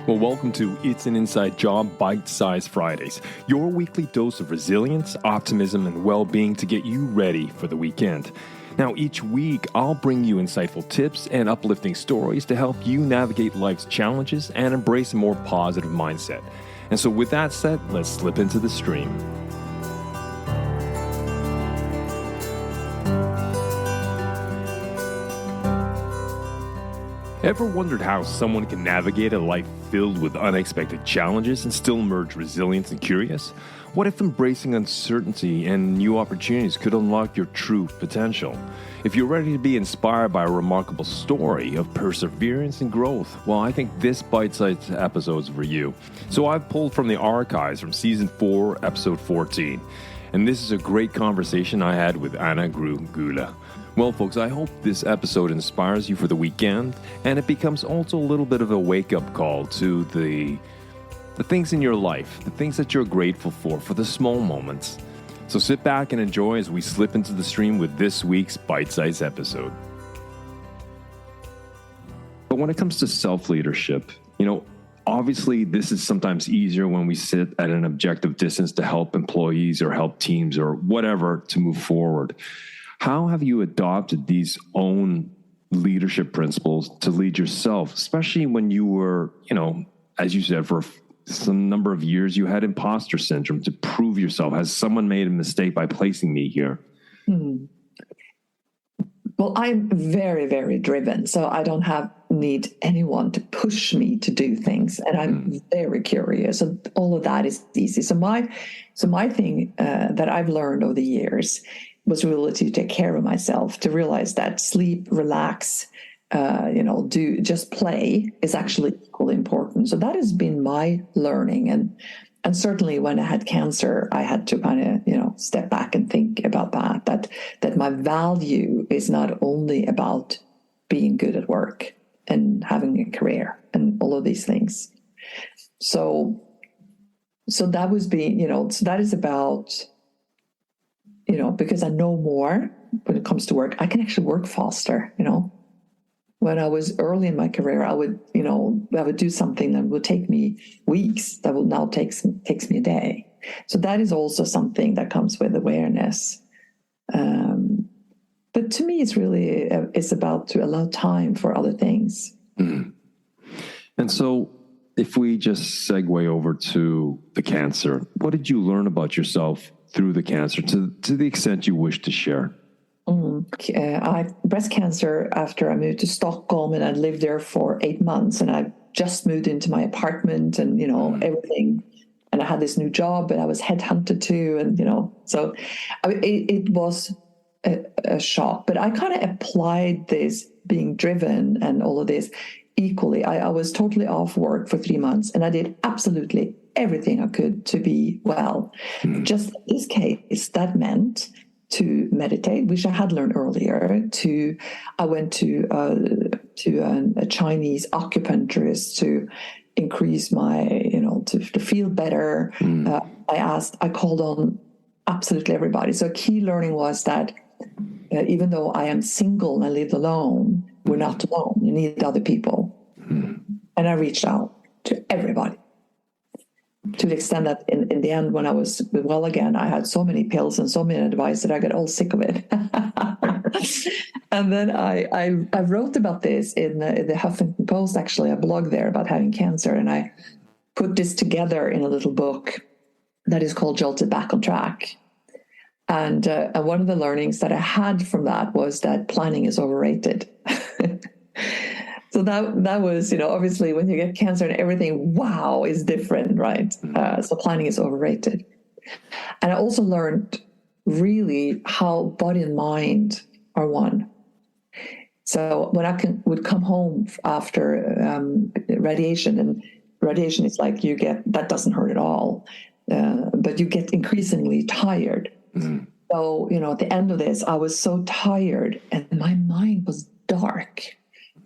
Well, welcome to It's an Inside Job BiteSize Fridays, your weekly dose of resilience, optimism, and well-being to get you ready for the weekend. Now, each week, I'll bring you insightful tips and uplifting stories to help you navigate life's challenges and embrace a more positive mindset. And so with that said, let's slip into the stream. Ever wondered how someone can navigate a life filled with unexpected challenges and still emerge resilient and curious? What if embracing uncertainty and new opportunities could unlock your true potential? If you're ready to be inspired by a remarkable story of perseverance and growth, well, I think this bite-sized episode is for you. So I've pulled from the archives from Season 4, Episode 14. And this is a great conversation I had with Anna Gula. Well, folks, I hope this episode inspires you for the weekend, and it becomes also a little bit of a wake-up call to the things in your life, the things that you're grateful for the small moments. So sit back and enjoy as we slip into the stream with this week's bite-sized episode. But when it comes to self-leadership, obviously this is sometimes easier when we sit at an objective distance to help employees or help teams or whatever to move forward. How have you adopted these own leadership principles to lead yourself, especially when you were, as you said, for some number of years, you had imposter syndrome to prove yourself? Has someone made a mistake by placing me here? Well, I'm very, very driven, so I don't need anyone to push me to do things, and I'm very curious, and all of that is easy. So my thing that I've learned over the years was really to take care of myself, to realize that sleep, relax, just play is actually equally important. So that has been my learning. And certainly when I had cancer, I had to kind of, step back and think about that my value is not only about being good at work and having a career and all of these things. So that was so that is about, because I know more when it comes to work, I can actually work faster, When I was early in my career, I would do something that would take me weeks that will now takes me a day. So that is also something that comes with awareness. But to me, it's about to allow time for other things. Mm-hmm. And so if we just segue over to the cancer, what did you learn about yourself through the cancer to the extent you wish to share? I had breast cancer after I moved to Stockholm, and I lived there for 8 months, and I just moved into my apartment and, everything. And I had this new job, and I was headhunted too. And, so it was a shock, but I kind of applied this being driven and all of this equally. I was totally off work for 3 months, and I did absolutely everything I could to be well. Just in this case, that meant to meditate, which I had learned earlier. I went to a Chinese acupuncturist to increase my, to feel better. I called on absolutely everybody. So a key learning was that even though I am single and I live alone, we're not alone. You need other people. And I reached out to everybody, to the extent that in the end, when I was well again, I had so many pills and so many advice that I got all sick of it. And then I wrote about this in the Huffington Post, actually, a blog there about having cancer. And I put this together in a little book that is called Jolted Back on Track. And one of the learnings that I had from that was that planning is overrated. So that was, obviously when you get cancer and everything, wow, is different, right? So planning is overrated. And I also learned really how body and mind are one. So when I would come home after radiation, and radiation is like that doesn't hurt at all, but you get increasingly tired. So, at the end of this, I was so tired and my mind was dark.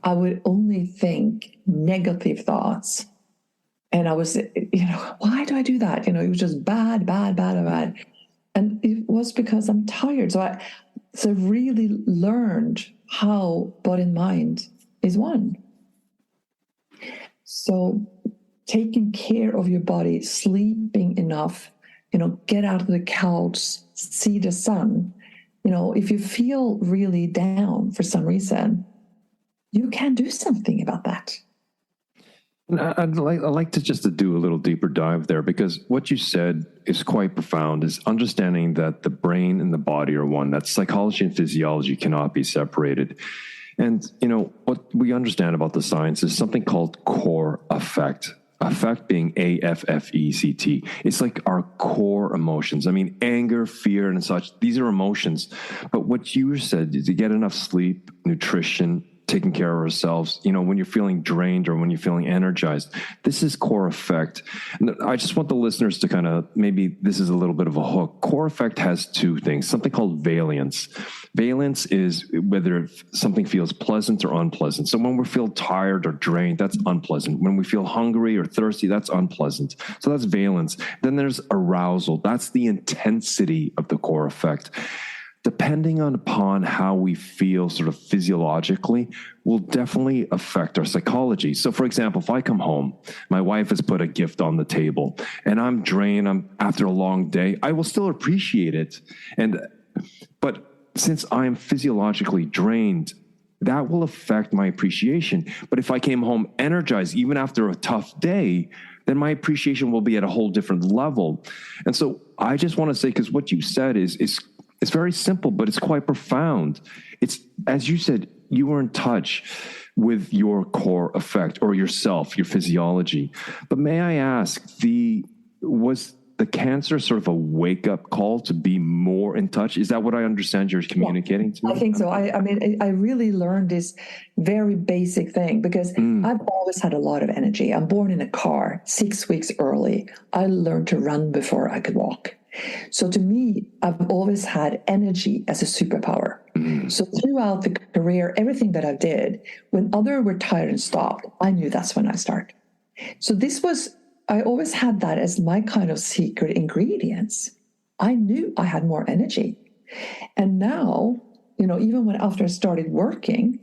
I would only think negative thoughts. And I was, why do I do that? It was just bad. And it was because I'm tired. So I really learned how body and mind is one. So taking care of your body, sleeping enough, get out of the couch, see the sun. If you feel really down for some reason, you can do something about that. I'd like to just to do a little deeper dive there, because what you said is quite profound, is understanding that the brain and the body are one, that psychology and physiology cannot be separated. And, what we understand about the science is something called core affect. Affect being AFFECT. It's like our core emotions. I mean, anger, fear, and such, these are emotions. But what you said is to get enough sleep, nutrition, taking care of ourselves, when you're feeling drained or when you're feeling energized, this is core affect. And I just want the listeners to kind of, maybe this is a little bit of a hook. Core affect has two things, something called valence. Valence is whether something feels pleasant or unpleasant. So when we feel tired or drained, that's unpleasant. When we feel hungry or thirsty, that's unpleasant. So that's valence. Then there's arousal. That's the intensity of the core affect. Depending upon how we feel sort of physiologically will definitely affect our psychology. So for example, if I come home, my wife has put a gift on the table and I'm drained, I'm after a long day, I will still appreciate it. But since I'm physiologically drained, that will affect my appreciation. But if I came home energized, even after a tough day, then my appreciation will be at a whole different level. And so I just want to say, because what you said is it's very simple, but it's quite profound. It's, as you said, you were in touch with your core affect or yourself, your physiology. But may I ask, was the cancer sort of a wake-up call to be more in touch? Is that what I understand you're communicating to me? I think so. I mean, I really learned this very basic thing because I've always had a lot of energy. I'm born in a car 6 weeks early. I learned to run before I could walk. So to me, I've always had energy as a superpower. So throughout the career, everything that I did, when others were tired and stopped, I knew that's when I start. So I always had that as my kind of secret ingredients. I knew I had more energy. And now, even after I started working,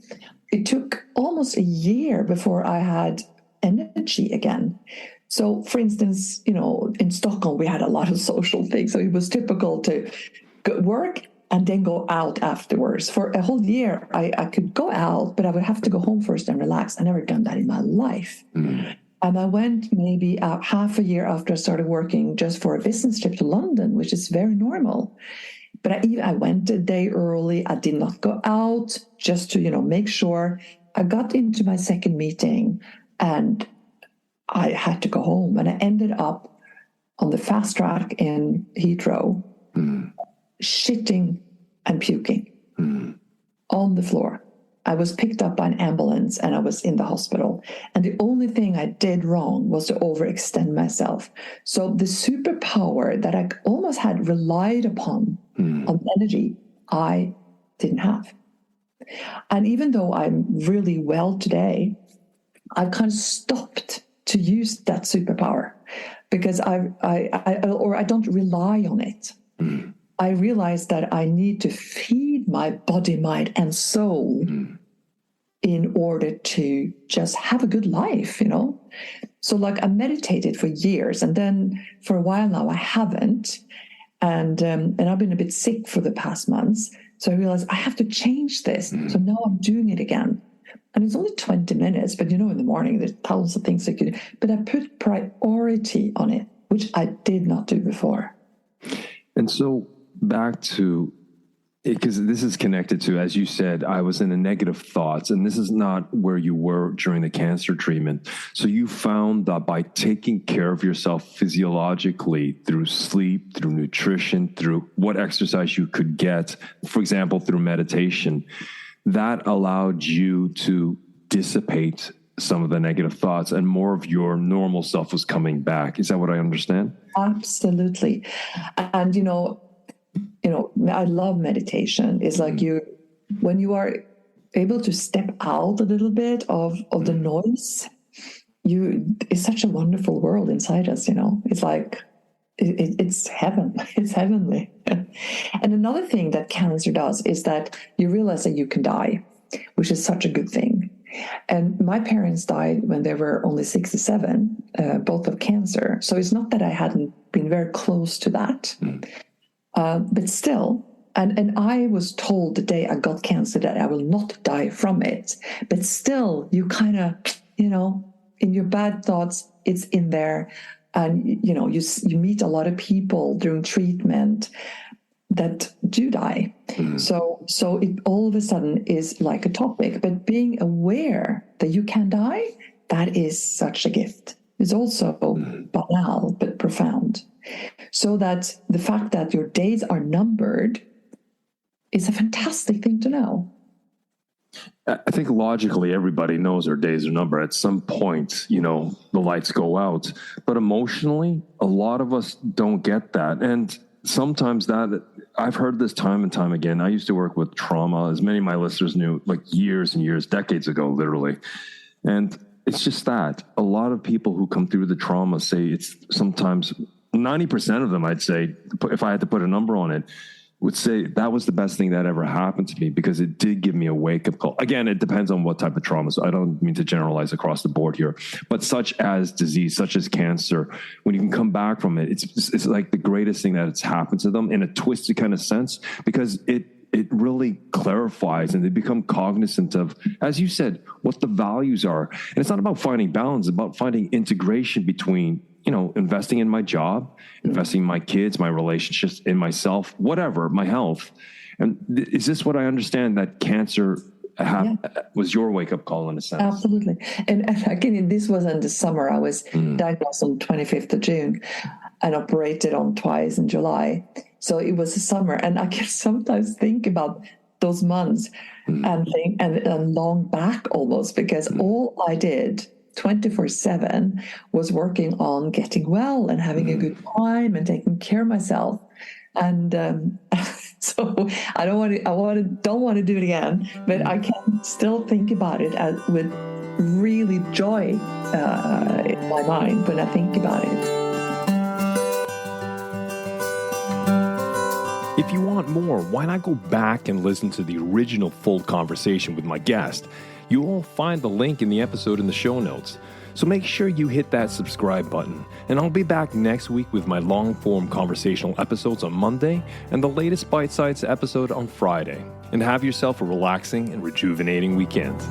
it took almost a year before I had energy again. So, for instance, in Stockholm, we had a lot of social things. So it was typical to work and then go out afterwards. For a whole year, I could go out, but I would have to go home first and relax. I never done that in my life. And I went maybe half a year after I started working just for a business trip to London, which is very normal. But I went a day early. I did not go out just to, make sure. I got into my second meeting and I had to go home, and I ended up on the fast track in Heathrow, shitting and puking on the floor. I was picked up by an ambulance and I was in the hospital. And the only thing I did wrong was to overextend myself. So the superpower that I almost had relied upon on energy, I didn't have. And even though I'm really well today, I've kind of stopped to use that superpower because I don't rely on it. I realize that I need to feed my body, mind, and soul in order to just have a good life, So like I meditated for years, and then for a while now I haven't, and I've been a bit sick for the past months. So I realized I have to change this. So now I'm doing it again. And it's only 20 minutes, but in the morning, there's thousands of things I could do. But I put priority on it, which I did not do before. And so back to, because this is connected to, as you said, I was in a negative thoughts, and this is not where you were during the cancer treatment. So you found that by taking care of yourself physiologically through sleep, through nutrition, through what exercise you could get, for example, through meditation, that allowed you to dissipate some of the negative thoughts and more of your normal self was coming back. Is that what I understand? Absolutely. And, I love meditation. It's like when you are able to step out a little bit of the noise, it's such a wonderful world inside us, It's like, it's heaven. It's heavenly. And another thing that cancer does is that you realize that you can die, which is such a good thing. And my parents died when they were only 67, both of cancer. So it's not that I hadn't been very close to that. But still, and I was told the day I got cancer that I will not die from it. But still, you kind of, in your bad thoughts, it's in there. And, you meet a lot of people during treatment that do die. So it all of a sudden is like a topic. But being aware that you can die, that is such a gift. It's also banal, but profound. So that the fact that your days are numbered is a fantastic thing to know. I think logically everybody knows their days are numbered. At some point, the lights go out. But emotionally, a lot of us don't get that. And sometimes that, I've heard this time and time again. I used to work with trauma, as many of my listeners knew, like years and years, decades ago, literally. And it's just that. A lot of people who come through the trauma say it's sometimes 90% of them, I'd say, if I had to put a number on it, would say that was the best thing that ever happened to me because it did give me a wake-up call. Again, it depends on what type of trauma. So I don't mean to generalize across the board here, but such as disease, such as cancer, when you can come back from it, it's like the greatest thing that it's happened to them in a twisted kind of sense because it really clarifies and they become cognizant of, as you said, what the values are. And it's not about finding balance, it's about finding integration between investing in my job, investing in my kids, my relationships, in myself, whatever, my health. And is this what I understand that cancer was your wake-up call in a sense? Absolutely. And again, this was in the summer. I was diagnosed on 25th of June and operated on twice in July. So it was a summer. And I can sometimes think about those months and think and long back almost because all I did 24/7 was working on getting well and having a good time and taking care of myself. And so I don't want to do it again, but I can still think about it with really joy in my mind when I think about it. If you want more, why not go back and listen to the original full conversation with my guest? You will find the link in the episode in the show notes. So make sure you hit that subscribe button. And I'll be back next week with my long-form conversational episodes on Monday and the latest BiteSize episode on Friday. And have yourself a relaxing and rejuvenating weekend.